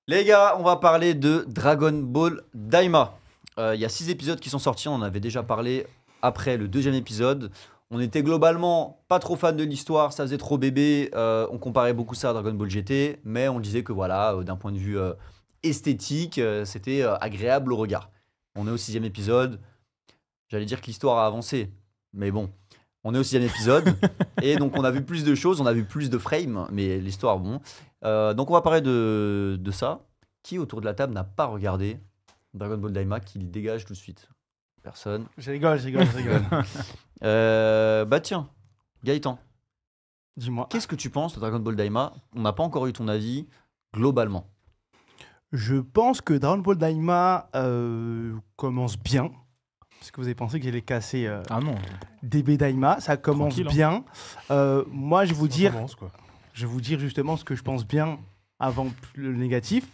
Les gars, on va parler de Dragon Ball Daima. Il y a 6 épisodes qui sont sortis, on en avait déjà parlé après le deuxième épisode. On était globalement pas trop fan de l'histoire, ça faisait trop bébé, on comparait beaucoup ça à Dragon Ball GT, mais on disait que voilà, d'un point de vue esthétique, c'était agréable au regard. On est au 6e épisode, j'allais dire que l'histoire a avancé, mais bon, on est au 6e épisode, et donc on a vu plus de choses, on a vu plus de frames, mais l'histoire, bon. Donc on va parler de ça. Qui autour de la table n'a pas regardé Dragon Ball Daima, qui le dégage tout de suite? Personne. Je rigole. Bah tiens, Gaëtan, Dis-moi. qu'est-ce que tu penses de Dragon Ball Daima? On n'a pas encore eu ton avis globalement. Je pense que Dragon Ball Daima commence bien. Parce que vous avez pensé que j'allais casser Ah non. DB Daima. Ça commence Tranquille, hein. bien. Moi, je vais vous Quoi. dire justement ce que je pense bien avant le négatif.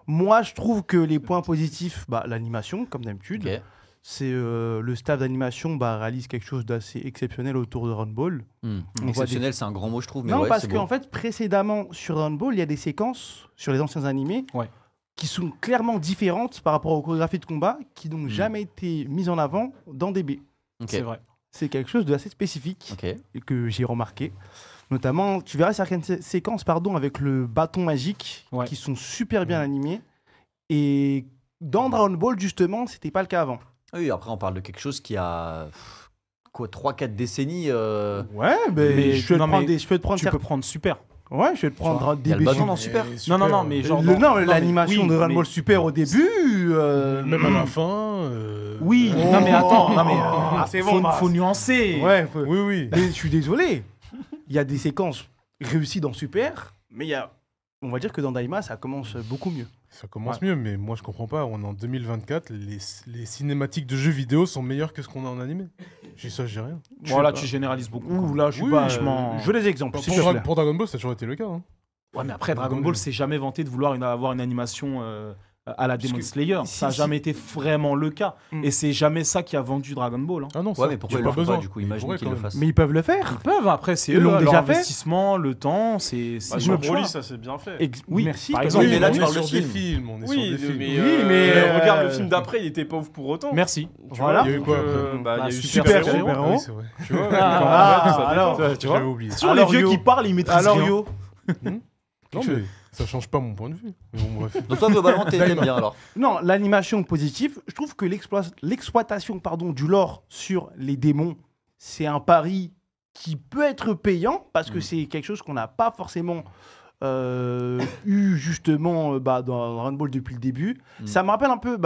Moi, je trouve que les points positifs, l'animation, comme d'habitude. Ok. C'est le staff d'animation réalise quelque chose d'assez exceptionnel autour de Dragon Ball. Hmm. On voit Exceptionnel, c'est un grand mot, je trouve. Mais Non, ouais, parce c'est qu'en beau. fait, précédemment, sur Dragon Ball, il y a des séquences sur les anciens animés Ouais. qui sont clairement différentes par rapport aux chorégraphies de combat qui n'ont jamais été mises en avant dans DB. Ok. C'est vrai. C'est quelque chose d'assez spécifique Ok. et que j'ai remarqué. Notamment, tu verras certaines séquences avec le bâton magique Ouais. qui sont super bien animées. Et dans Dragon Ball, justement, c'était pas le cas avant. Oui, après, on parle de quelque chose qui a quoi, 3-4 décennies. Ouais, mais je peux non, te prendre mais je peux te prendre Tu peux prendre super. Ouais, je vais te prendre Il y a le DB. bâton dans Super. Non, mais genre. Non, mais l'animation oui, de Dragon mais- Ball Super au début. Même à la fin. Oui, Oh. non mais attends, non mais C'est faut, bon, faut nuancer. Ouais, Oui, oui. mais je suis désolé. Il y a des séquences réussies dans Super, mais on va dire que dans Daima, ça commence beaucoup mieux. Ça commence mieux, mais moi je comprends pas. On est en 2024, les cinématiques de jeux vidéo sont meilleures que ce qu'on a en animé. J'ai ça, j'ai rien. Voilà, Je sais tu généralises beaucoup. Ouh, là, je suis Oui, pas. franchement. Je veux des exemples. Pour, s'il te plaît. pour Dragon Ball, ça a toujours été le cas. Hein. Ouais, mais après Dragon Ball s'est jamais vanté de vouloir avoir une animation à la Demon Slayer. si- Ça n'a si- jamais été vraiment le cas. Mm. Et c'est jamais ça qui a vendu Dragon Ball. Hein. Ah non, Ouais, ça, mais pourquoi j'ai ils pas le font besoin. pas du coup? Mais ils Imagine pourraient qu'ils quand le même. fassent. Mais ils peuvent le faire. Ils peuvent, après c'est Ils l'ont eux, déjà leur fait. investissement, le temps, c'est Bah, leur sur choix. Broly, ça c'est bien fait. Oui, Merci. par toi. exemple. Oui, mais là, on tu est parles sur de des film. films. On est sur Oui, des films. mais, regarde euh, le film d'après, il était pas ouf pour autant. Merci. Tu Voilà. vois, Il y a eu quoi après bah, il y a eu Super Super Héros. Héros. Ah oui, c'est vrai. Tu vois, alors, tu vois. J'avais oublié. Sur Alors, les vieux Yo. qui parlent, ils maîtrisent Alors, rien. Yo, Non, mais ça change pas mon point de vue. Mais bon, bref. Donc toi, globalement, t'aimes bien alors. non, l'animation positive, je trouve que l'exploitation du lore sur les démons, c'est un pari qui peut être payant parce que c'est quelque chose qu'on n'a pas forcément eu justement dans Dragon Ball depuis le début. Ça me rappelle un peu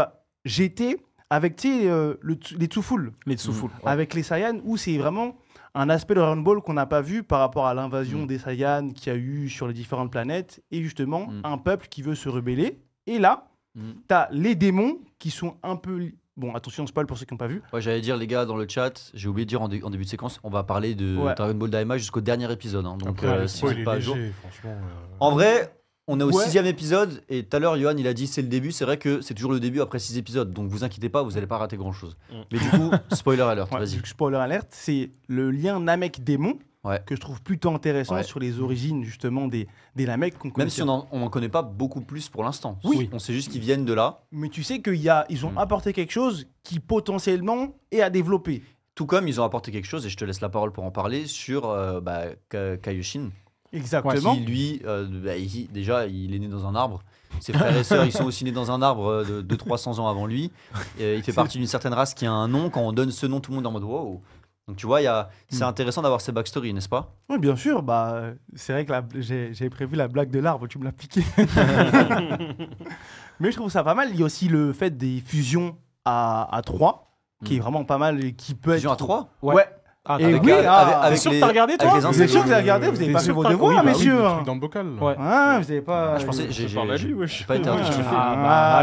GT avec les Tsuful, Les Tsuful. avec les Saiyans, où c'est vraiment un aspect de Dragon Ball qu'on n'a pas vu par rapport à l'invasion des Saiyans qu'il y a eu sur les différentes planètes et justement un peuple qui veut se rebeller. Et là, tu as les démons qui sont un peu... Bon, attention, spoil pour ceux qui n'ont pas vu. Ouais, j'allais dire, les gars, dans le chat, j'ai oublié de dire en début de séquence, on va parler de Ouais. Dragon Ball Daima jusqu'au dernier épisode. Hein. Donc, Après, le si spoil vous est êtes pas à jour. léger, franchement. En vrai, on est au Ouais. 6e épisode et tout à l'heure, Johan, il a dit c'est le début. C'est vrai que c'est toujours le début après 6 épisodes. Donc, vous inquiétez pas, vous allez pas rater grand chose. Mais du coup, spoiler alert, Ouais, vas-y. vu que spoiler alerte, c'est le lien Namek-démon Ouais. que je trouve plutôt intéressant Ouais. sur les origines justement des Namek qu'on connaît. Même si on en connaît pas beaucoup plus pour l'instant. Oui. On sait juste qu'ils viennent de là. Mais tu sais qu'ils ont apporté quelque chose qui potentiellement est à développer. Tout comme ils ont apporté quelque chose, et je te laisse la parole pour en parler, sur Kaioshin. Exactement. Qui, lui, déjà, il est né dans un arbre. Ses frères et sœurs, ils sont aussi nés dans un arbre de 300 ans avant lui. Il fait partie d'une certaine race qui a un nom. Quand on donne ce nom, tout le monde est en mode wow. Donc tu vois, c'est intéressant d'avoir ces backstories, n'est-ce pas? Oui, bien sûr. C'est vrai que j'avais prévu la blague de l'arbre, tu me l'as piqué. Mais je trouve ça pas mal. Il y a aussi le fait des fusions à 3, qui est vraiment pas mal et qui peut Fusion être... à 3? Ouais. Ah, Et avec- oui, T'es sûr que t'as regardé, toi avec les Vous êtes sûr que vous insectes. avez regardé? Vous n'avez T'es pas fait sûr vos que t'as- devoirs, oui, bah oui, messieurs. Le hein. truc dans le bocal. là. Ouais. Ah, vous n'avez pas... Ah, je pensais, j'ai par la vie, j'ai wesh. pas été Ouais. intuitif.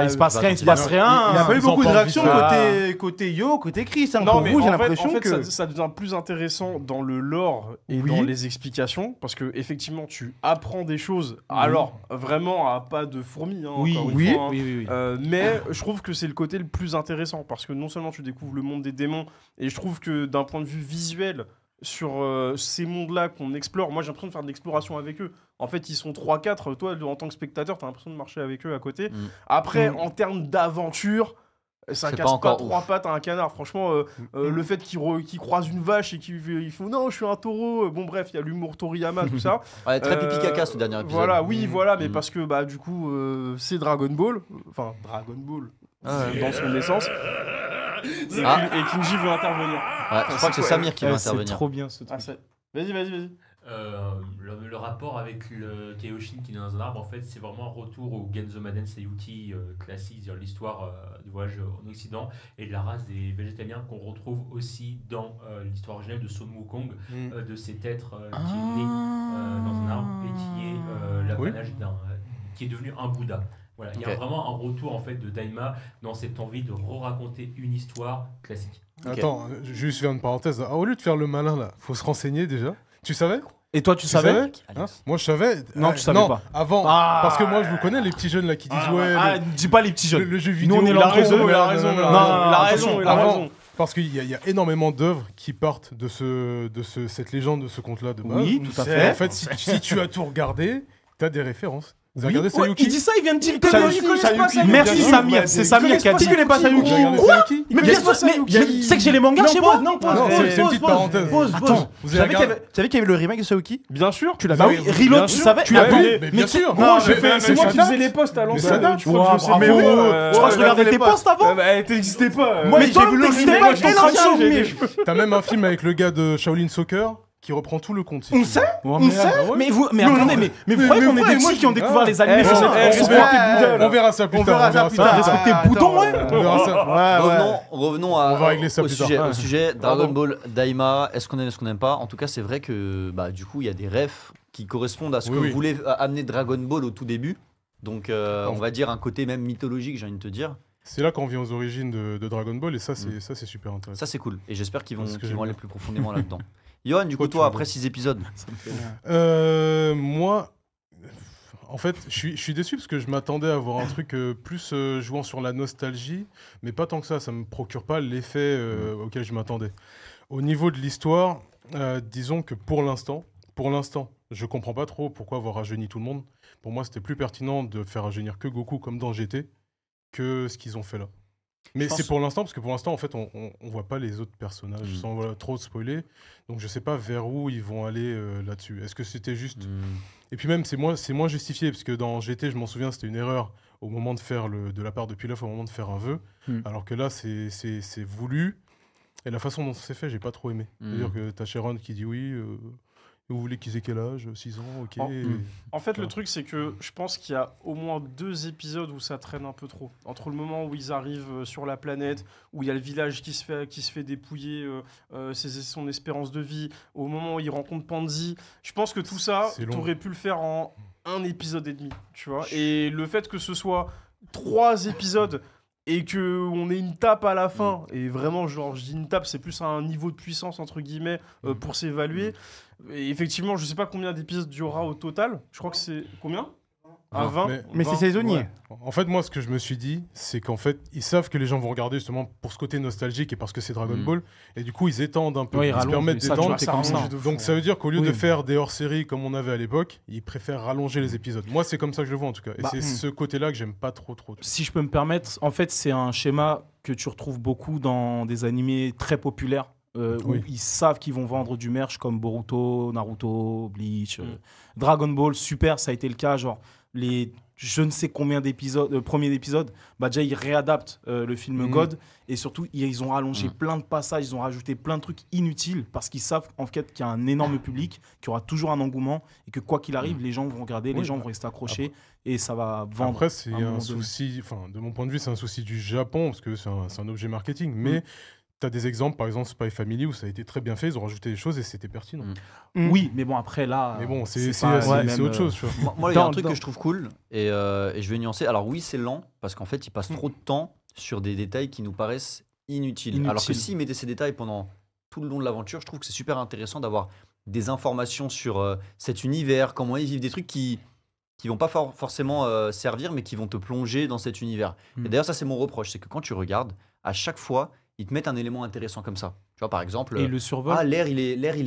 il se passe rien, il se passe rien. Il n'y a pas eu Ils ont beaucoup de pas réactions envie de côté Yo, côté Chris. Hein. Non, Pour mais vous, j'ai en fait, l'impression que... ça devient plus intéressant dans le lore et Oui. dans les explications parce que effectivement tu apprends des choses. Alors vraiment à pas de fourmis. Hein, Oui, encore une oui. fois, hein. Oui. Mais je trouve que c'est le côté le plus intéressant parce que non seulement tu découvres le monde des démons et je trouve que d'un point de vue visuel, ces mondes-là qu'on explore. Moi, j'ai l'impression de faire de l'exploration avec eux. En fait, ils sont 3-4. Toi, en tant que spectateur, t'as l'impression de marcher avec eux à côté. Après, en termes d'aventure, ça C'est casse pas pas encore trois pattes à un canard. Franchement, le fait qu'ils croisent une vache et qu'ils font non, je suis un taureau. Bon, bref, il y a l'humour Toriyama, tout ça. Ouais, très pipi caca ce dernier épisode. Voilà, oui, voilà, mais Mm. parce que bah, du coup, c'est Dragon Ball. Enfin, Dragon Ball. Dans son essence. Et, Ah. et Kinji veut intervenir. Ouais, je crois que c'est Samir qui va C'est intervenir. trop bien ce truc. Ah, vas-y. Le rapport avec le Kaioshin qui est dans un arbre, en fait, c'est vraiment un retour au Genzomaden Sayuki classique, c'est-à-dire l'histoire du voyage en Occident et de la race des végétaliens qu'on retrouve aussi dans l'histoire originelle de Sun Wukong, de cet être qui est né dans un arbre et qui est l'apanage qui est devenu un Bouddha. Voilà, il y a Ok. vraiment un retour en fait de Daima dans cette envie de re-raconter une histoire classique. Ok. Attends, juste faire une parenthèse. Au lieu de faire le malin là, faut se renseigner déjà. Tu savais? Et toi, tu savais Hein Moi je savais. Non, tu savais pas. Avant. Ah. Parce que moi je vous connais les petits jeunes là qui disent ouais. Ah, dis pas les petits le, jeunes. le jeu Nous, vidéo. on est Il a l'entre raison, deux. il a raison. non, Il a attention. raison, il a Avant, raison. parce qu'il y a énormément d'œuvres qui partent de cette légende, de ce conte-là de base. Oui, tout à Et fait. en fait, si tu as tout regardé, t'as des références. Vous avez Oui. regardé Ouais, Sayuki? il dit ça, il vient de dire Sayuki, Sayuki. Sayuki, Merci bien sûr. Samir, c'est Samir qui a dit. Tu connais pas Vous avez Sayuki? regardé Sayuki? Mais bien sûr, mais tu sais que j'ai les mangas chez moi. Non, pause, Non, pause, c'est une pause, petite pause, parenthèse. pause, Attends, pause. vous Tu avez savais qu'il y avait le remake de Sayuki? Bien sûr. Tu l'as Bah oui, Reload, tu savais? Tu l'as Attends, vu? Mais bien sûr. Non, j'ai fait. c'est moi qui faisais les posts à ça l'ancienne. date. Tu crois que je sais Bravo. mais oui, Je crois que je regardais tes posts avant. Bah, t'existais pas. Moi, Mais j'ai toi, vu le t'existais remake, pas, moi, j'étais j'étais en train de ancien, changer. j'ai des- T'as même un film avec le gars de Shaolin Soccer qui reprend tout le conte. si On tu sait? veux. On sait? Mais vous, mais Non, attendez, non, mais vous croyez qu'on est des moi, petits qui ont découvert les Eh, animés je sans sais- être- eh, je on sais se pas. fait Bouddha, là. On verra ça plus On tard. verra ça plus tard. Respectez Attends, Bouddon, ouais. On verra ça. Revenons à, On va régler ça au, plus tard. sujet, Ouais. au sujet Dragon Pardon. Ball Daima. Est-ce qu'on aime, est-ce qu'on n'aime pas? En tout cas, c'est vrai que bah, du coup, il y a des refs qui correspondent à ce que Oui. voulait amener Dragon Ball au tout début. Donc, on va dire un côté même mythologique, j'ai envie de te dire. C'est là qu'on vient aux origines de Dragon Ball et ça, c'est super intéressant. Ça, c'est cool. Et j'espère qu'ils vont, C'est ce que qu'ils j'aime vont aller bien. plus profondément là-dedans. Johan, du coup, Toi, tu toi, veux après dire. 6 épisodes, Moi, en fait, je suis déçu parce que je m'attendais à voir un truc plus jouant sur la nostalgie, mais pas tant que ça. Ça me procure pas l'effet auquel je m'attendais. Au niveau de l'histoire, disons que pour l'instant, je comprends pas trop pourquoi avoir rajeuni tout le monde. Pour moi, c'était plus pertinent de faire rajeunir que Goku comme dans GT que ce qu'ils ont fait là. Mais Je pense- c'est pour l'instant, parce que pour l'instant, en fait, on voit pas les autres personnages sans trop spoiler. Donc je sais pas vers où ils vont aller là-dessus. Est-ce que c'était juste... Et puis même, c'est moins justifié, parce que dans GT, je m'en souviens, c'était une erreur au moment de faire de la part de Pilaf, au moment de faire un vœu. Alors que là, c'est voulu. Et la façon dont c'est fait, j'ai pas trop aimé. C'est-à-dire que t'as Sharon qui dit oui, vous voulez qu'ils aient quel âge? 6 ans, ok. Oh. Et- En fait, le Voilà. truc, c'est que je pense qu'il y a au moins 2 épisodes où ça traîne un peu trop. Entre le moment où ils arrivent sur la planète, où il y a le village qui se fait dépouiller son espérance de vie, au moment où ils rencontrent Pansy. Je pense que tout ça, C'est long. t'aurais pu le faire en 1 épisode et demi, tu vois. Et le fait que ce soit 3 épisodes et que on ait une tape à la fin, et vraiment, genre, je dis une tape, c'est plus un niveau de puissance, entre guillemets, pour s'évaluer. Et effectivement, je sais pas combien d'épisodes il y aura au total. Je crois que c'est... Combien? À 20 Mais c'est 20, saisonnier. ouais. En fait, moi, ce que je me suis dit, c'est qu'en fait, ils savent que les gens vont regarder justement pour ce côté nostalgique et parce que c'est Dragon Ball. Et du coup, ils étendent un peu. Ouais, ils ils se rallongent, permettent mais ça, tu d'étendre. vois, c'est comme ça. Donc ça veut dire qu'au lieu de Oui. faire des hors-séries comme on avait à l'époque, ils préfèrent rallonger les épisodes. Moi, c'est comme ça que je le vois en tout cas. Et Bah, c'est ce côté-là que j'aime pas trop. Si je peux me permettre, en fait, c'est un schéma que tu retrouves beaucoup dans des animés très populaires. Où Oui. ils savent qu'ils vont vendre du merch comme Boruto, Naruto, Bleach, Dragon Ball, Super, ça a été le cas. Genre, les je ne sais combien d'épisodes, premiers épisodes, bah déjà ils réadaptent le film God et surtout ils ont rallongé plein de passages, ils ont rajouté plein de trucs inutiles parce qu'ils savent en fait qu'il y a un énorme public, qu'il y aura toujours un engouement et que quoi qu'il arrive, les gens vont regarder, les Oui, gens bah, vont rester accrochés et ça va vendre. Après, c'est à un un moment donné. souci, enfin, de mon point de vue, c'est un souci du Japon parce que c'est un objet marketing. Mais tu as des exemples, par exemple Spy Family, où ça a été très bien fait, ils ont rajouté des choses et c'était pertinent. Oui, mais bon après là. Mais bon, c'est pas le même, autre chose, tu vois. Moi, il y a un Dans- truc dans- que je trouve cool et je vais nuancer. Alors oui, c'est lent parce qu'en fait, il passe trop de temps sur des détails qui nous paraissent inutiles. Alors que s'ils mettaient ces détails pendant tout le long de l'aventure, je trouve que c'est super intéressant d'avoir des informations sur cet univers, comment ils vivent, des trucs qui vont pas forcément servir, mais qui vont te plonger dans cet univers. Et d'ailleurs, ça c'est mon reproche, c'est que quand tu regardes, à chaque fois, ils te mettent un élément intéressant comme ça. Tu vois, par exemple, Et le survol. l'air il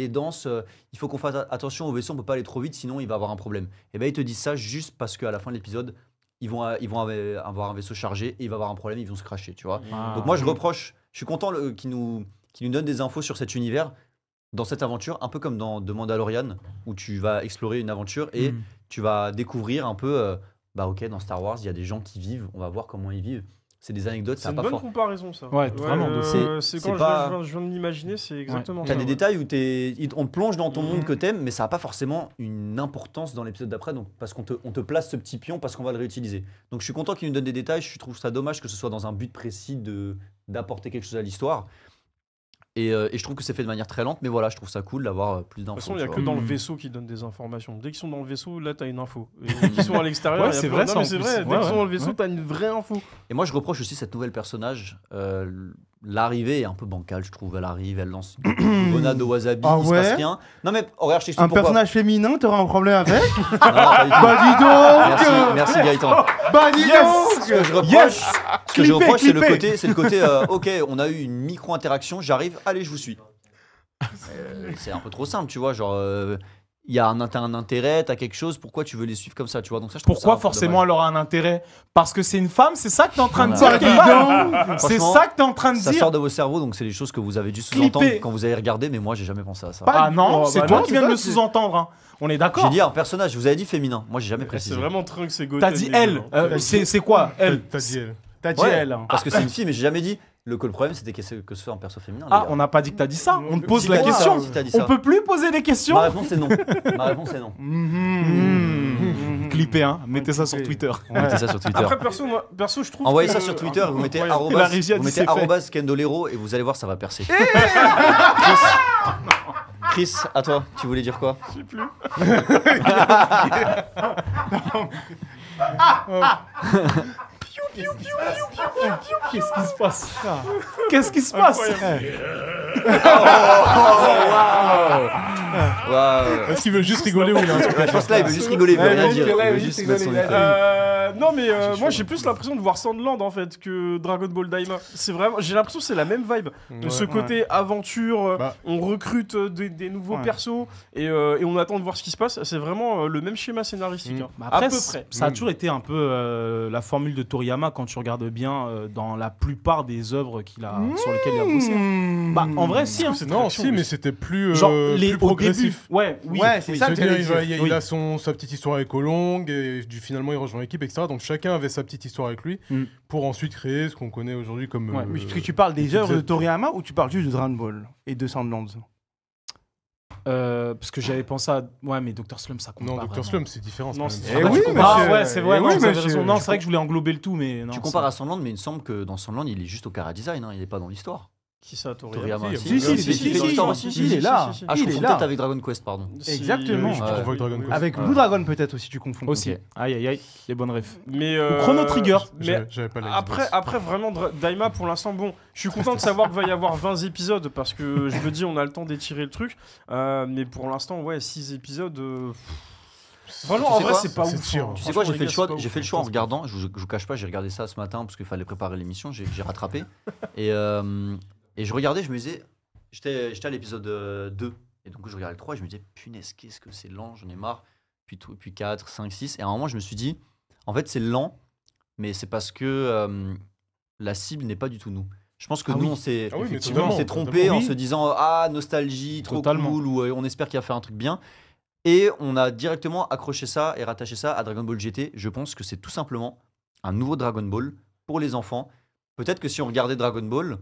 est dense, il faut qu'on fasse attention au vaisseau, on peut pas aller trop vite, sinon il va avoir un problème. Et ben ils te disent ça juste parce qu'à la fin de l'épisode, ils vont avoir un vaisseau chargé et il va avoir un problème, ils vont se crasher, tu vois. Ah. Donc moi je suis content qu'ils nous donnent des infos sur cet univers, dans cette aventure, un peu comme dans The Mandalorian, où tu vas explorer une aventure et tu vas découvrir un peu, ok, dans Star Wars, il y a des gens qui vivent, on va voir comment ils vivent. C'est des anecdotes, C'est ça une n'a pas bonne fort. comparaison, ça. Ouais, vraiment, C'est c'est quand pas- je viens de l'imaginer, c'est exactement T'as ça. des ouais. détails où on te plonge dans ton Mhm. monde que t'aimes, mais ça n'a pas forcément une importance dans l'épisode d'après, donc parce qu'on te place ce petit pion parce qu'on va le réutiliser. Donc je suis content qu'il nous donne des détails, je trouve ça dommage que ce soit dans un but précis d'apporter quelque chose à l'histoire. Et je trouve que c'est fait de manière très lente, mais voilà, je trouve ça cool d'avoir plus De d'infos. toute façon, il n'y a tu que vois. dans le vaisseau qu'ils donnent des informations. Dès qu'ils sont dans le vaisseau, là, tu as une info. Et dès qu'ils sont à l'extérieur, Ouais, il y a c'est plus- vrai, non, ça, mais en c'est plus. vrai. Dès Ouais, qu'ils sont dans le ouais. vaisseau, tu as une vraie info. Et moi je reproche aussi cette nouvelle personnage, l'arrivée est un peu bancale, je trouve. Elle arrive, elle lance une grenade au wasabi, Ah il se passe ouais rien. Non mais regarde, je t'explique Un pourquoi. personnage féminin, t'auras un problème avec? Non, pas du tout. Bah dis donc Merci Gaëtan. Bah dis donc Ce que je reproche, Yes ce que je Clippé, reproche, clippé. c'est le côté ok, on a eu une micro-interaction, j'arrive, allez, je vous suis. C'est un peu trop simple, tu vois, genre t'as un intérêt, t'as quelque chose, pourquoi tu veux les suivre comme ça, tu vois. Donc ça, je trouve Pourquoi ça un peu forcément dommage. elle aura un intérêt? Parce que c'est une femme, c'est ça que t'es en train de Voilà. dire, Bah dis Kevin? donc C'est Franchement, ça que t'es en train de Ça dire? sort de vos cerveaux, donc c'est des choses que vous avez dû sous-entendre Clippé. quand vous avez regardé, mais moi j'ai jamais pensé à ça. Pas- Ah non, Oh, c'est bah toi non, qui viens de c'est le toi, sous-entendre. Hein. On est J'ai d'accord? dit un personnage, vous avez dit féminin, moi j'ai jamais C'est précisé. vraiment Trunks et Goten. T'as dit les elle. deux, hein. C'est quoi elle? T'as dit elle. T'as dit Ouais, elle. hein. parce que c'est une fille, mais j'ai jamais dit le problème c'était que ce soit un perso féminin. les Ah, gars. on n'a pas dit que t'as dit ça. On te pose Si la t'as dit question. ça, si t'as dit On ça. peut plus poser des questions. Ma réponse est non. Ma réponse est non. Clippez, hein. Mettez ça sur Clippé. Twitter. Mettez ça sur Twitter. Après, perso, je trouve. Envoyez que- ça sur Twitter, vous mettez incroyable. La régie a dit c'est fait. arrobas Kendolero et vous allez voir, ça va percer. Chris, à toi, tu voulais dire quoi? Je sais plus. Qu'est-ce qui se passe? Qu'est-ce qui se passe? Waouh. Est-ce qu'il veut juste rigoler ou il a un truc à Je pense que là, il veut juste rigoler, il veut Ouais, rien ouais, dire. ouais, Il veut ouais, juste juste mettre son rigoler, effet. Non mais moi j'ai plus l'impression de voir Sandland en fait que Dragon Ball Daima. C'est vraiment, j'ai l'impression que c'est la même vibe. De ce côté aventure, Bah. on recrute des nouveaux Ouais. persos et on attend de voir ce qui se passe. C'est vraiment le même schéma scénaristique. Mm. Hein. Bah À après, peu près. ça a toujours été un peu la formule de Toriyama quand tu regardes bien dans la plupart des œuvres sur lesquelles il a bossé. Bah, en vrai, si. Hein. Non, si, mais c'était plus, Genre, plus au progressif. début. Ouais, oui. Ouais, c'est oui. ça que C'est-à-dire, j'allais dire. il a sa petite histoire avec Olong, et finalement il rejoint l'équipe, etc. Donc chacun avait sa petite histoire avec lui, Mm. pour ensuite créer ce qu'on connaît aujourd'hui comme... Ouais, Mais est-ce que tu parles des œuvres de Toriyama ou tu parles juste de Dragon Ball et de Sandlands? Parce que j'avais pensé à. Ouais, mais Dr. Slump, ça compte Non, pas. Dr. vraiment. Slump, c'est différent. Non, c'est c'est- pas Eh la même oui, chose. monsieur. Ah ouais, c'est vrai, Eh non, oui, vous avez monsieur. raison. Non, c'est vrai que je voulais englober le tout, mais non. Tu compares à Sandland, mais il me semble que dans Sandland, il est juste au Cara Design, hein, il est pas dans l'histoire. Qui ça, Toriyama? Toriyama, Si, Si, il fait l'histoire aussi. il est là. Ah, je Il est confonds là. peut-être avec Dragon Quest, pardon. Exactement. Je Ouais. confonds avec Dragon Quest. Avec Ouais. Blue Dragon peut-être aussi, tu confonds. Aussi. Ok. Aïe, aïe, aïe. Les bonnes refs. Mais Ou Chrono Trigger. Mais J'avais pas la après, Xbox. après vraiment Daima pour l'instant bon, je suis content de savoir qu'il va y avoir 20 épisodes parce que je me dis on a le temps d'étirer le truc. Mais pour l'instant ouais 6 épisodes. Vraiment Tu en sais vrai quoi c'est pas C'est ouf. sûr. hein. Tu sais quoi, j'ai Franchement, fait le les choix, gars, c'est j'ai pas fait le ouf. choix en regardant. Je vous cache pas, j'ai regardé ça ce matin parce qu'il fallait préparer l'émission. J'ai rattrapé et je regardais, je me disais, j'étais à l'épisode 2 et donc je regardais le 3 et je me disais punaise qu'est-ce que c'est lent, j'en ai marre. Puis 4, 5, 6 et à un moment je me suis dit en fait c'est lent, mais c'est parce que la cible n'est pas du tout nous. Je pense que Ah nous oui. on s'est Ah oui, mais effectivement, on s'est totalement, trompé en totalement. se disant ah nostalgie trop Totalement. cool ou on espère qu'il va faire un truc bien. Et on a directement accroché ça et rattaché ça à Dragon Ball GT. Je pense que c'est tout simplement un nouveau Dragon Ball pour les enfants. Peut-être que si on regardait Dragon Ball,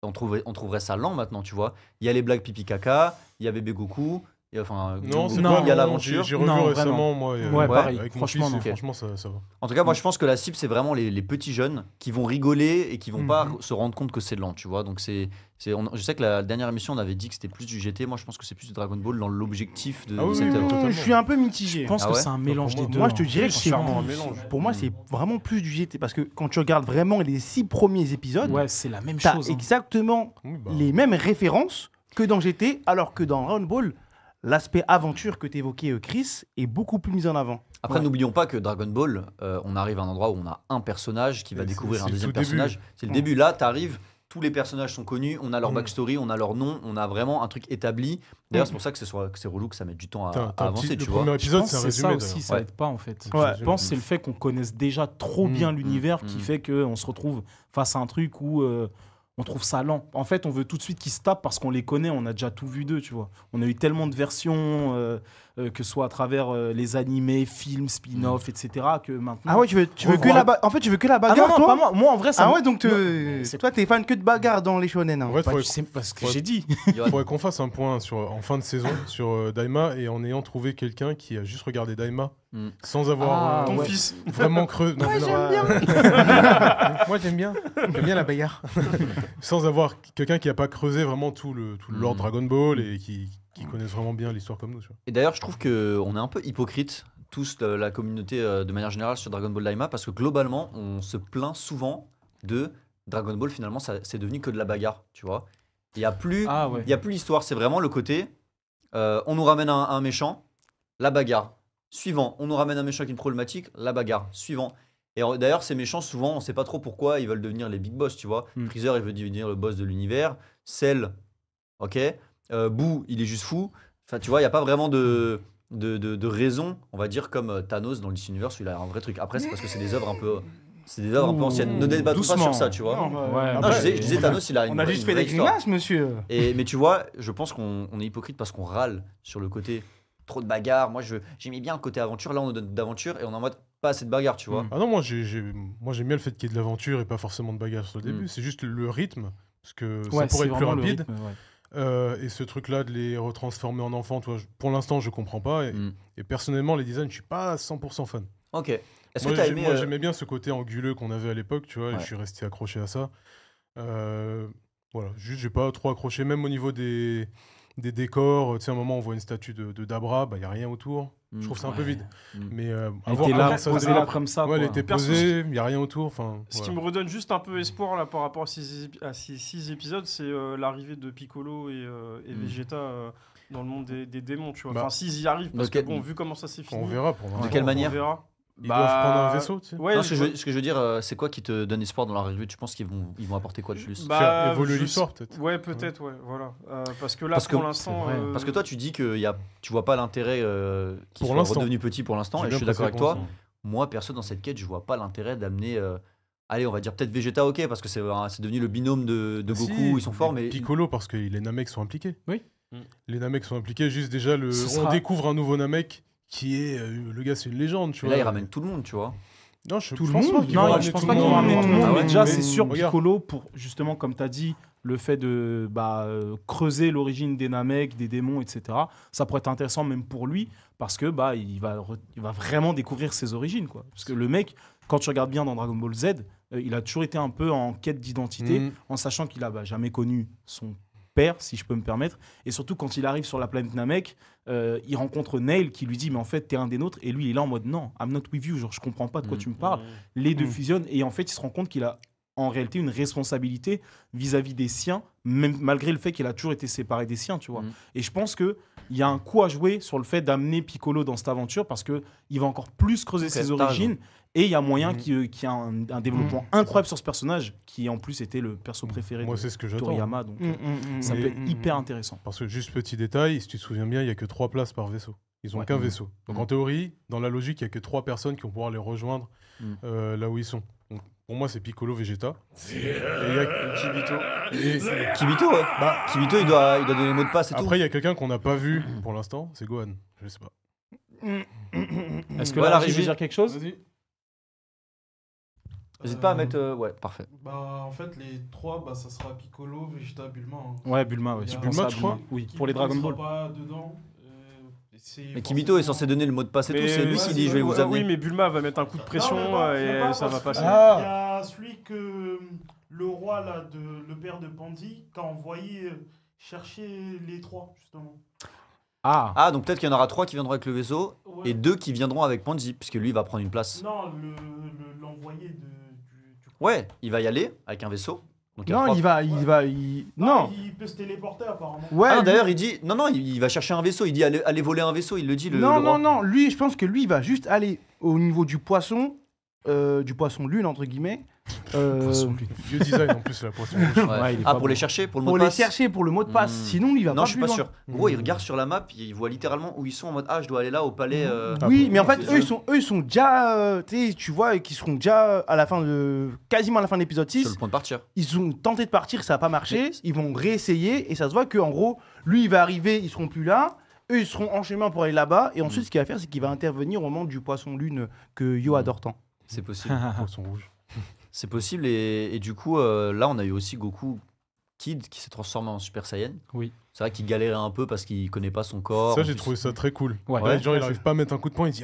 on trouverait ça lent maintenant, tu vois. Il y a les blagues pipi caca, il y a bébé Goku, il y a, enfin, Non, Goku, c'est non, pas il y a bon, l'aventure. J'ai revu Non, récemment, moi. Ouais, pareil. Avec mon Franchement, fils, non. et franchement, ça va. En tout cas, moi je pense que la cible c'est vraiment les petits jeunes qui vont rigoler et qui vont pas Mhm. se rendre compte que c'est lent, tu vois. Donc je sais que la dernière émission on avait dit que c'était plus du GT. Moi je pense que c'est plus du Dragon Ball dans l'objectif de Ah oui, cette oui, œuvre. oui. Totalement. Je suis un peu mitigé. Je pense Ah que ouais c'est un mélange pour des deux. Moi, je te hein. dirais que c'est Clairement un mélange. Pour moi, c'est vraiment plus du GT parce que quand tu regardes vraiment les 6 premiers épisodes, Ouais, c'est la même t'as chose. hein. exactement Oui, bah, les mêmes références que dans GT, alors que dans Dragon Ball, l'aspect aventure que t'évoquais, Chris, est beaucoup plus mis en avant. Après, Ouais. n'oublions pas que Dragon Ball, on arrive à un endroit où on a un personnage qui va Et découvrir c'est un le deuxième tout début. personnage. C'est le Ouais. début. Là, tu arrives, tous les personnages sont connus, on a leur backstory, on a leur nom, on a vraiment un truc établi. D'ailleurs, c'est pour ça que c'est relou que ça mette du temps à avancer, tu le vois. premier Je épisode, pense c'est un que c'est ça résumé. aussi, d'ailleurs. ça aide pas en fait. Ouais. Je pense que c'est le fait qu'on connaisse déjà trop bien l'univers qui fait qu'on se retrouve face à un truc où on trouve ça lent. En fait, on veut tout de suite qu'ils se tapent parce qu'on les connaît, on a déjà tout vu d'eux, tu vois. On a eu tellement de versions, que ce soit à travers les animés, films, spin-off, etc., que maintenant... Ah ouais, tu veux que Ouais. la en fait, tu veux que la Ah bagarre, non, toi pas moi. Moi, en vrai, ça Ah me- ouais, donc c'est- toi, t'es fan que de bagarre dans les shonen. Hein. En vrai, Bah, faudrait tu sais pas ce que Ouais. j'ai dit. Il faudrait qu'on fasse un point en fin de saison sur Daima et en ayant trouvé quelqu'un qui a juste regardé Daima Mm. sans avoir Ah, Ton ouais. fils. vraiment creux. Non, mais non. Moi, j'aime bien la bagarre. Sans avoir quelqu'un qui a pas creusé vraiment tout le lore Dragon Ball et qui connaissent vraiment bien l'histoire comme nous. Tu vois. Et d'ailleurs, je trouve qu'on est un peu hypocrite, tous la communauté de manière générale sur Dragon Ball Daima, parce que globalement, on se plaint souvent de Dragon Ball, finalement, c'est devenu que de la bagarre, tu vois. Il n'y a plus Ah ouais. il y a plus l'histoire, c'est vraiment le côté, on nous ramène un méchant, la bagarre. Suivant, on nous ramène un méchant avec une problématique, la bagarre. Suivant. Et d'ailleurs, ces méchants, souvent, on ne sait pas trop pourquoi ils veulent devenir les big boss, tu vois. Freezer, il veut devenir le boss de l'univers. Cell, ok. Boo, il est juste fou. Enfin, tu vois, il n'y a pas vraiment de raison, on va dire, comme Thanos dans DC Universe, où il a un vrai truc. Après, c'est parce que c'est des œuvres un peu anciennes. Ne débattons pas sur ça, tu vois. Ouais, Non, après, je disais Thanos, il a une On a juste une fait vraie des histoire. grimaces, monsieur. Mais tu vois, je pense qu'on est hypocrite parce qu'on râle sur le côté trop de bagarres. Moi, j'aimais bien le côté aventure. Là, on nous donne d'aventure et on est en mode pas assez de bagarre, tu vois. Ah non, moi j'aime bien le fait qu'il y ait de l'aventure et pas forcément de bagarre sur le début. C'est juste le rythme, parce que ça ouais, pourrait c'est être plus vraiment le rapide. rythme, ouais. Et ce truc-là de les retransformer en enfants, toi, pour l'instant, je comprends pas. Et personnellement, les designs, je suis pas 100% fan. Ok. Est-ce que Moi, tu as aimé. j'aimais bien ce côté anguleux qu'on avait à l'époque, tu vois, et Ouais. je suis resté accroché à ça. Voilà, juste, j'ai pas trop accroché, même au niveau des décors. Tu sais, à un moment, on voit une statue de Dabra, bah, il n'y a rien autour. Je trouve ça un peu vide. Mais Elle avant, était là, avant, ça posée faisait- là comme ça. Ouais, elle quoi. était Perso, posée, il n'y a rien autour. Enfin, Ce qui voilà. me redonne juste un peu espoir là par rapport à ces 6 épisodes, c'est l'arrivée de Piccolo et Vegeta dans le monde des démons, tu vois. Bah, Enfin, s'ils y arrivent, parce de que quel- bon, vu comment ça s'est fini, On verra pour l'instant. De quelle on manière verra. Ils doivent prendre un vaisseau, tu sais. Ouais, Non, ce que je veux dire, c'est quoi qui te donne espoir dans la revue? Tu penses qu'ils vont apporter quoi de plus? Faire évoluer je l'histoire, sais- peut-être. Ouais, peut-être, ouais, voilà. Parce que là, Parce que- pour l'instant. c'est vrai. Parce que toi, tu dis que tu vois pas l'intérêt qu'il Pour soit l'instant. redevenu petit pour l'instant, J'ai et je bien suis d'accord précisé avec pour toi. Moi, perso, dans cette quête, je vois pas l'intérêt d'amener. Allez, on va dire peut-être Vegeta, ok, parce que c'est devenu le binôme de Goku, Si, ils sont forts, mais. Piccolo, parce que les Namek sont impliqués. Oui. Les Namek sont impliqués, juste déjà, Ce on sera- découvre un nouveau Namek qui est. Le gars, c'est une légende, tu Mais vois. là, ils ramènent tout le monde, tu vois. Non, je Tout le pense monde pas qu'ils vont Non, ramener je pense tout pas le qu'ils vont monde. ramener tout le monde, Ah ouais. mais déjà, Mais c'est sûr, regarde. Piccolo, pour justement, comme tu as dit, le fait de creuser l'origine des Namek, des démons, etc., ça pourrait être intéressant même pour lui, parce que il va vraiment découvrir ses origines, quoi. Parce que le mec, quand tu regardes bien dans Dragon Ball Z, il a toujours été un peu en quête d'identité, Mhm. en sachant qu'il a jamais connu son père, si je peux me permettre. Et surtout, quand il arrive sur la planète Namek, il rencontre Nail qui lui dit, mais en fait, t'es un des nôtres. Et lui, il est là en mode, non, I'm not with you, genre, je comprends pas de quoi tu me parles. Les deux fusionnent. Et en fait, il se rend compte qu'il a en réalité une responsabilité vis-à-vis des siens, même malgré le fait qu'il a toujours été séparé des siens, tu vois. Et je pense qu'il y a un coup à jouer sur le fait d'amener Piccolo dans cette aventure parce qu'il va encore plus creuser Ok, ses t'as origines. raison. Et il y a moyen qu'il y ait un développement incroyable sur ce personnage qui, en plus, était le perso préféré Moi, de c'est ce que j'attends. Toriyama. Donc, ça peut être hyper intéressant. Parce que, juste petit détail, si tu te souviens bien, il n'y a que 3 places par vaisseau. Ils ont Ouais. qu'un vaisseau. Donc, en théorie, dans la logique, il n'y a que 3 personnes qui vont pouvoir les rejoindre là où ils sont. Donc, pour moi, c'est Piccolo, Vegeta. Et il y a Kibito. Et Kibito, ouais. Kibito, il doit donner le mot de passe et tout. après, il y a quelqu'un qu'on n'a pas vu pour l'instant, c'est Gohan. Je sais pas. Est-ce que Ouais, là, la je vais régie. dire quelque chose? N'hésite pas à mettre. Ouais, parfait. Bah, en fait, les 3, bah, ça sera Piccolo, Vegeta, Bulma. Hein. Ouais, Bulma, ouais. Il y Je a- pense Bulma, à tu crois Bulma. Oui, Kibito, pour les Dragon il sera Ball. pas dedans. Mais Kibito est censé donner le mot de passe et tout. C'est lui qui dit je vais vous amener. Oui, mais Bulma va mettre un coup de pression et ça va passer. Il y a celui que le roi, là, le père de Pandy, qu'a envoyé chercher les 3, justement. Ah, Ah, donc peut-être qu'il y en aura 3 qui viendront avec le vaisseau Ouais. et 2 qui viendront avec Panji, puisque lui il va prendre une place. Non, l'envoyé du Ouais, il va y aller avec un vaisseau. Donc il y a Non, trois- non. Il peut se téléporter, apparemment. Ouais. Ah, lui- d'ailleurs, il dit. Non, il va chercher un vaisseau. Il dit allez voler un vaisseau. Il le dit, le non, roi. non, non. Lui, je pense que lui, il va juste aller au niveau du poisson du poisson lune, entre guillemets. Vieux design en plus, la poisson rouge. Ouais. Ouais, il est Ah, pas pour les bon. chercher, pour le mot Pour de les passe chercher, pour le mot de passe. Sinon, il va Non, pas je suis plus pas loin. sûr. Gros, ils regardent sur la map, ils voient littéralement où ils sont en mode ah, je dois aller là au palais. Oui, mais en fait, c'est eux, ils sont déjà, tu vois, qu'ils seront déjà à la fin quasiment à la fin de l'épisode sur 6. le point de partir. Ils ont tenté de partir, ça n'a pas marché. Ils vont réessayer et ça se voit qu'en gros, lui, il va arriver, ils seront plus là. Eux, ils seront en chemin pour aller là-bas. Et ensuite, ce qu'il va faire, c'est qu'il va intervenir au moment du poisson lune que Yo adore tant. C'est possible. Poisson rouge. C'est possible et du coup, là, on a eu aussi Goku Kid qui s'est transformé en Super Saiyan. Oui. C'est vrai qu'il galérait un peu parce qu'il connaît pas son corps. Ça, En j'ai plus, trouvé ça très cool. Ouais. Ouais, genre, il arrive pas à mettre un coup de poing, il dit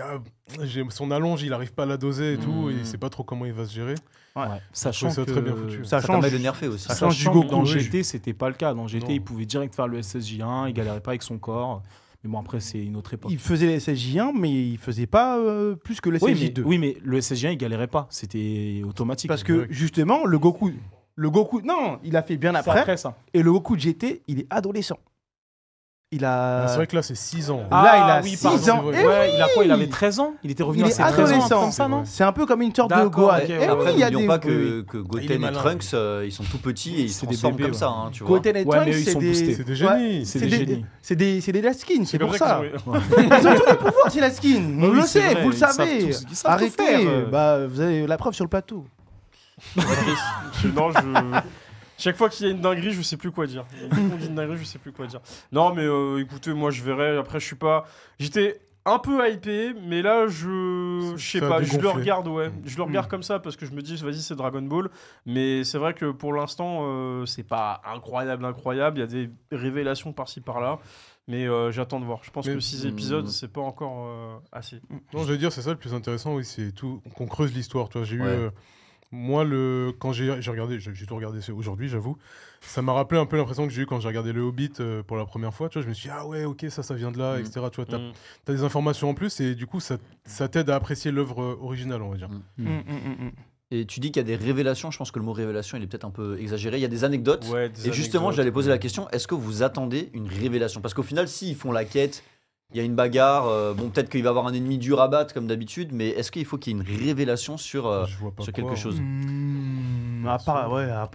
j'ai son allonge, il arrive pas à la doser et tout, et il sait pas trop comment il va se gérer. Ouais. Je Sachant trouvais ça que très bien foutu. Ça Ça change. permet de nerfer aussi. Ça change Sachant du que Goku. dans Oui. GT, c'était pas le cas. Dans GT, Non. il pouvait direct faire le SSJ1, il galérait pas avec son corps. Mais bon, après, c'est une autre époque. Il faisait les SSJ1, mais il faisait pas plus que le Oui, SSJ2. mais, oui, mais le SSJ1, il galérait pas. C'était automatique. Parce que justement, le Goku, non, il a fait bien C'est après. après ça. Et le Goku de GT, il est adolescent. Il a. C'est vrai que là, c'est 6 ans. Là, il a oui, 6 pardon, ans. c'est Eh Ouais, il a quoi? Il oui avait 13 ans? Il était revenu Il à est ses 13 ans, adolescent. comme ça, non? C'est un peu comme une sorte de D'accord, Gohan. ok, Eh ouais. Après, oui, il y a n'oublions des. pas oui. que Il Goten est et malin. Trunks, ils sont tout petits et ils se C'est des transforment bébés, comme ouais. ça, hein, tu vois. Goten et Ouais, mais Trunks, eux, ils c'est sont des. boostés. C'est des génies. C'est C'est des des, génies. c'est des last skins, c'est comme pour ça. qu'ils ont- Ils ont tous les pouvoirs, c'est la skin. On Oui, le c'est sait, vrai, vous le ils savent savez. tous- ils savent tout Arrêtez. faire. Bah, vous avez la preuve sur le plateau. Non, chaque fois qu'il y a une dinguerie, je sais plus quoi dire. Quand on dit une dinguerie, je sais plus quoi dire. Non, mais écoutez, moi je verrai. Après, je suis pas. J'étais un peu hypé, mais là, je sais Ça a pas. Je le dégonflé. regarde, ouais. Je le regarde comme ça parce que je me dis, vas-y, c'est Dragon Ball. Mais c'est vrai que pour l'instant, c'est pas incroyable. Il y a des révélations par-ci par-là. Mais j'attends de voir. Je pense Mais- que 6 épisodes, c'est pas encore assez. Non, je veux dire, c'est ça le plus intéressant, oui, c'est tout qu'on creuse l'histoire. Tu vois, j'ai eu Ouais. moi quand j'ai regardé, j'ai tout regardé aujourd'hui, j'avoue. Ça m'a rappelé un peu l'impression que j'ai eu quand j'ai regardé le Hobbit pour la première fois. Tu vois, je me suis dit, ah ouais, ok, ça vient de là, etc. Tu vois, t'as des informations en plus et du coup, ça t'aide à apprécier l'œuvre originale, on va dire. Et tu dis qu'il y a des révélations, je pense que le mot révélation, il est peut-être un peu exagéré. Il y a des anecdotes. Ouais, des Et justement, anecdotes. j'allais poser la question, est-ce que vous attendez une révélation? Parce qu'au final, s'ils font la quête, il y a une bagarre, bon, peut-être qu'il va y avoir un ennemi dur à battre comme d'habitude, mais est-ce qu'il faut qu'il y ait une révélation sur, Je vois pas sur quoi, quelque hein. chose? À part,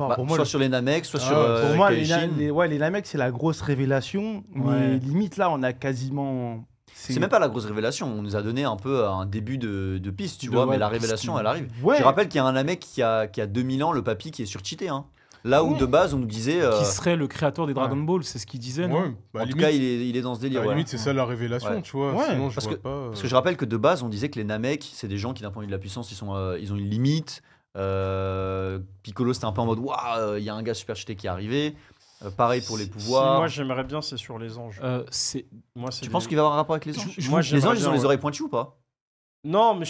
Bah, pour moi, soit sur les Namek, soit sur pour moi, les Kenshin. les Namek, c'est la grosse révélation. Mais Ouais. limite, là, on a quasiment. C'est même pas la grosse révélation, on nous a donné un peu un début de piste, tu vois, ouais, mais la de piste, révélation, ouais. elle arrive. Ouais. Je rappelle qu'il y a un Namek qui a 2000 ans, le papy, qui est surcheaté. Hein. Là où de base, on nous disait. Qui serait le créateur des Dragon Ball, c'est ce qu'il disait, non? Ouais, bah, En tout limite, cas, il est dans ce à délire. la ouais. limite, c'est ça la révélation, Ouais. tu vois. Ouais, Sinon, je parce vois que- pas. Parce que je rappelle que de base, on disait que les Namek, c'est des gens qui, d'un point de vue de la puissance, ils ont une limite. Piccolo, c'était un peu en mode waouh, il y a un gars super cheaté qui est arrivé. Pareil pour les Si pouvoirs. moi j'aimerais bien, c'est sur les anges. Moi, c'est Tu penses qu'il va y avoir un rapport avec les anges? Moi, Les j'aimerais anges, ils ont bien, les ouais. oreilles pointues ou pas? Non, mais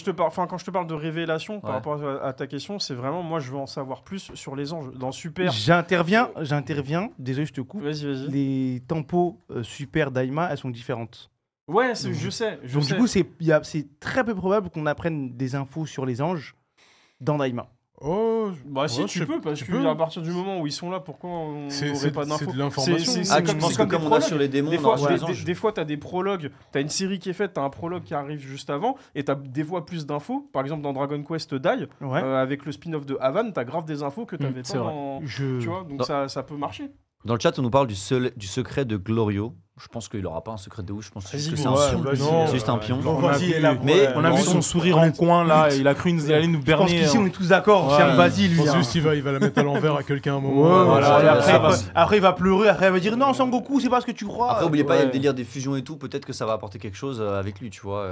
quand je te parle de révélation par Ouais. rapport à ta question, c'est vraiment moi je veux en savoir plus sur les anges. Dans Super. J'interviens. Désolé, je te coupe. Vas-y. Les tempos Super Daima, elles sont différentes. Ouais, je sais. Donc, du coup, c'est très peu probable qu'on apprenne des infos sur les anges dans Daima. Oh, Bah si ouais, tu je- peux parce tu que peux. à partir du moment où ils sont là, pourquoi on C'est- n'aurait c'est- pas d'infos? c'est de l'information. Ah, tu penses que comme on a sur les démons, Des on fois, aura sur les anges? des fois, t'as des prologues, t'as une série qui est faite, t'as un prologue qui arrive juste avant, et t'as des fois plus d'infos. Par exemple, dans Dragon Quest Die, Ouais. avec le spin-off de Havan, t'as grave des infos que t'avais c'est pas vrai. dans... Je... Tu vois, donc Non. ça peut marcher. Dans le chat, on nous parle du secret de Glorio. Je pense qu'il aura pas un secret de ouf. Je pense juste que c'est un ouais, pion. vas-y, C'est juste un pion. On a vu, Mais on a vu son sourire en coin là, il a cru qu'il allait nous Je pense berner. qu'ici, on est tous d'accord. C'est un vas-y, Je lui. pense hein. juste qu'il va la mettre à l'envers à quelqu'un à un moment. Ouais, voilà, et et après, après, après, il va pleurer, après il va dire non, Sangoku, c'est pas ce que tu crois. Après, oubliez pas, il y a le Ouais. délire des fusions et tout. Peut-être que ça va apporter quelque chose avec lui, tu vois.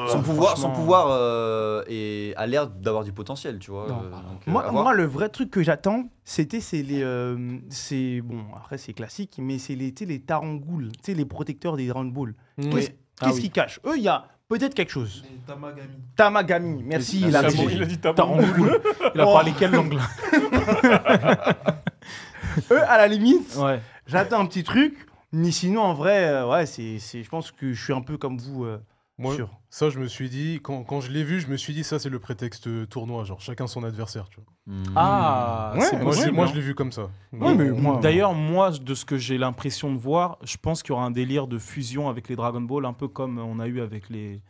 Son franchement. pouvoir a l'air d'avoir du potentiel, tu vois. Non. donc, à Moi, voir. moi, le vrai truc que j'attends, c'est bon, après c'est classique, mais c'est les Tarangouls, tu sais, les protecteurs des Dragon Ball. Qu'est-ce Ah oui. qu'ils cachent? Eux, il y a peut-être quelque chose. Les Tamagami. Tamagami, merci. Ah, la c'est bon, régie. Il a dit T'as rendu cool. Il a Oh. parlé quelle langue là? Eux, à la limite, Ouais. j'attends un petit truc, mais sinon, en vrai, ouais, je pense que je suis un peu comme vous. Moi, sûr. ça, je me suis dit, quand je l'ai vu, je me suis dit, ça, c'est le prétexte tournoi, genre chacun son adversaire, tu vois. Ah, Ouais, c'est Moi, possible, moi hein. je l'ai vu comme ça. Ouais, mais moi. D'ailleurs, moi, de ce que j'ai l'impression de voir, je pense qu'il y aura un délire de fusion avec les Dragon Ball, un peu comme on a eu avec les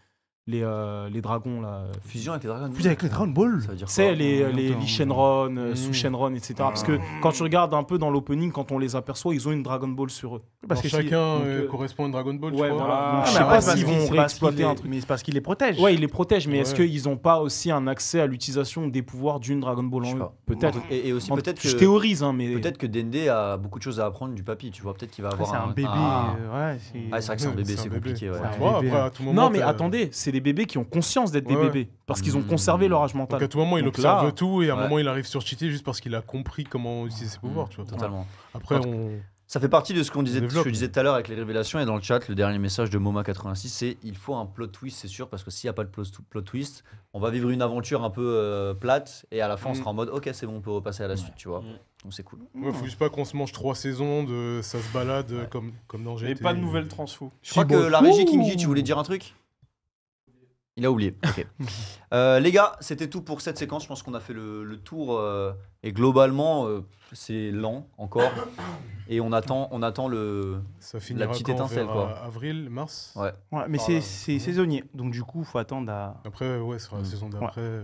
les dragons là. Fusion avec les dragons. Plus avec les Dragon Ball. Ça veut dire Tu sais, quoi les Attends. Lee Shenron, Su Shenron, etc. Parce que quand tu regardes un peu dans l'opening, quand on les aperçoit, ils ont une Dragon Ball sur eux. Parce que chacun donc, correspond à une Dragon Ball, ouais, tu vois. voilà. Ah, Donc, mais je sais après, pas c'est parce s'ils qu'il- vont c'est parce qu'il réexploiter les- un truc. Mais c'est parce qu'ils les protègent. Ouais, ils les protègent, mais est-ce Ouais. qu'ils n'ont pas aussi un accès à l'utilisation des pouvoirs d'une Dragon Ball Je en sais eux pas. Peut-être. Et aussi peut-être Je que théorise, hein, mais. peut-être que Dende a beaucoup de choses à apprendre du papy, tu vois. Peut-être qu'il va Après, avoir c'est un bébé. Ah, Ouais, c'est. c'est vrai que c'est un bébé, C'est un c'est bébé. compliqué. Ouais. Ouais. Tu vois, bébé, après, hein. à tout moment. Non, mais t'as- attendez, c'est des bébés qui ont conscience d'être des Ouais. bébés. Parce qu'ils ont Mmh. conservé leur âge Donc mental. à tout moment, il Donc observe là- tout et à un Ouais. moment, il arrive sur cheater juste parce qu'il a compris comment utiliser ses pouvoirs, tu vois. Totalement. Après, En tout Ça fait partie de ce qu'on disait, ce que développe. je disais tout à l'heure avec les révélations et dans le chat, le dernier message de Moma86, c'est il faut un plot twist, c'est sûr, parce que s'il n'y a pas de plot twist, on va vivre une aventure un peu plate et à la fin on sera en mode ok c'est bon, on peut repasser à la suite, tu vois. Donc c'est cool. Ouais, faut juste pas qu'on se mange 3 saisons de ça se balade comme dans Et GT. pas de nouvelles transfo. Je crois que la régie Kingy, tu voulais dire un truc? Il a oublié. Ok. Les gars, c'était tout pour cette séquence. Je pense qu'on a fait le tour et globalement, c'est lent encore. Et on attend Ça finira petite quand, étincelle, vers, quoi. Avril, mars. Ouais. Ouais, mais Par là, c'est saisonnier. Donc, du coup, il faut attendre à. Après, ouais, ce sera la saison d'après.